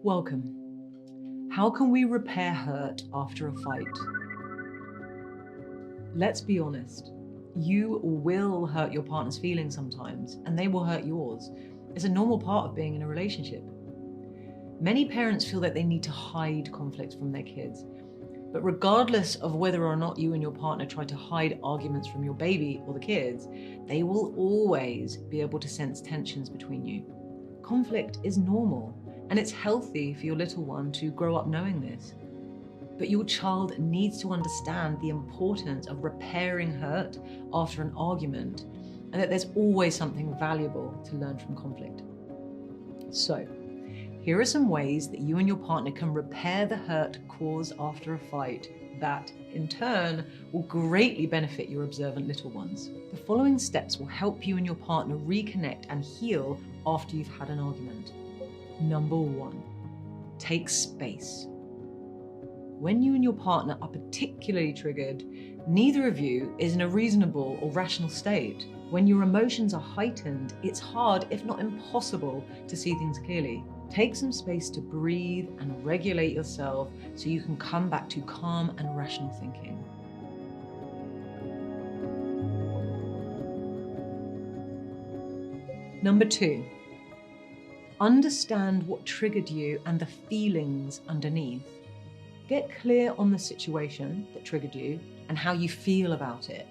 Welcome. How can we repair hurt after a fight? Let's be honest. You will hurt your partner's feelings sometimes, and they will hurt yours. It's a normal part of being in a relationship. Many parents feel that they need to hide conflicts from their kids. But regardless of whether or not you and your partner try to hide arguments from your baby or the kids, they will always be able to sense tensions between you. Conflict is normal, and it's healthy for your little one to grow up knowing this. But your child needs to understand the importance of repairing hurt after an argument, and that there's always something valuable to learn from conflict. So, here are some ways that you and your partner can repair the hurt caused after a fight that, in turn, will greatly benefit your observant little ones. The following steps will help you and your partner reconnect and heal after you've had an argument. Number 1, take space. When you and your partner are particularly triggered, neither of you is in a reasonable or rational state. When your emotions are heightened, it's hard, if not impossible, to see things clearly. Take some space to breathe and regulate yourself so you can come back to calm and rational thinking. Number 2, understand what triggered you and the feelings underneath. Get clear on the situation that triggered you and how you feel about it.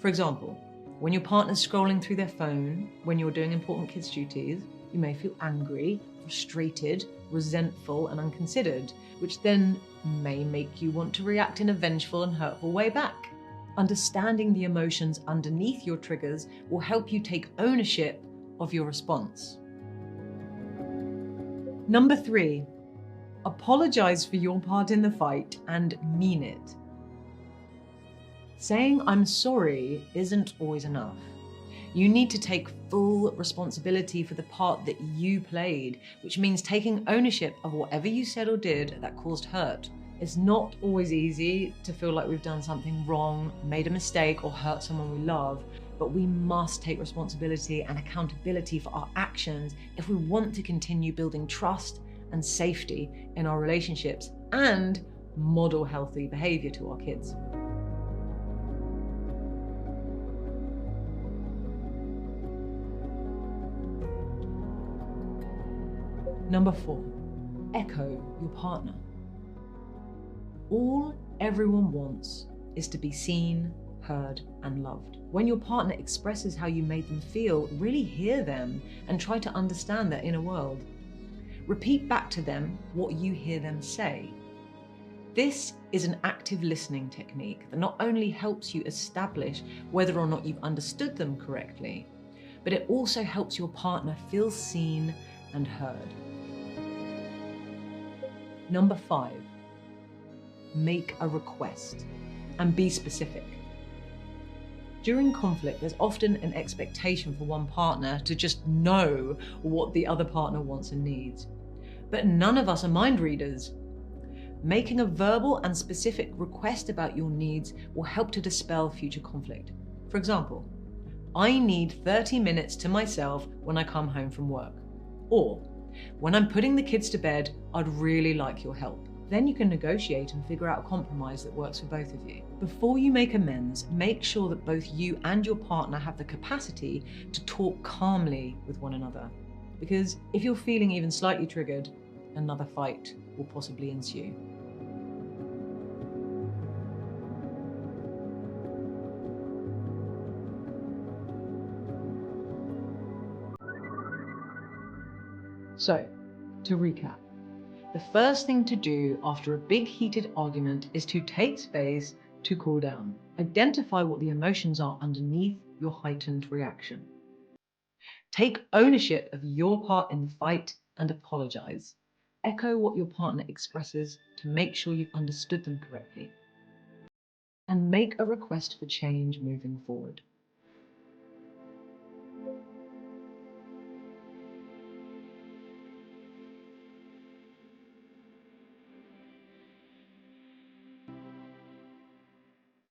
For example, when your partner's scrolling through their phone when you're doing important kids' duties, you may feel angry, frustrated, resentful, and unconsidered, which then may make you want to react in a vengeful and hurtful way back. Understanding the emotions underneath your triggers will help you take ownership of your response. Number 3, apologize for your part in the fight and mean it. Saying "I'm sorry" isn't always enough. You need to take full responsibility for the part that you played, which means taking ownership of whatever you said or did that caused hurt. It's not always easy to feel like we've done something wrong, made a mistake, or hurt someone we love, but we must take responsibility and accountability for our actions if we want to continue building trust and safety in our relationships and model healthy behavior to our kids. Number 4, echo your partner. All everyone wants is to be seen, heard, and loved. When your partner expresses how you made them feel, really hear them and try to understand their inner world. Repeat back to them what you hear them say. This is an active listening technique that not only helps you establish whether or not you've understood them correctly, but it also helps your partner feel seen and heard. Number 5, make a request and be specific. During conflict, there's often an expectation for one partner to just know what the other partner wants and needs. But none of us are mind readers. Making a verbal and specific request about your needs will help to dispel future conflict. For example, "I need 30 minutes to myself when I come home from work." Or, "When I'm putting the kids to bed, I'd really like your help." Then you can negotiate and figure out a compromise that works for both of you. Before you make amends, make sure that both you and your partner have the capacity to talk calmly with one another. Because if you're feeling even slightly triggered, another fight will possibly ensue. So, to recap, the first thing to do after a big heated argument is to take space to cool down. Identify what the emotions are underneath your heightened reaction. Take ownership of your part in the fight and apologize. Echo what your partner expresses to make sure you've understood them correctly. And make a request for change moving forward.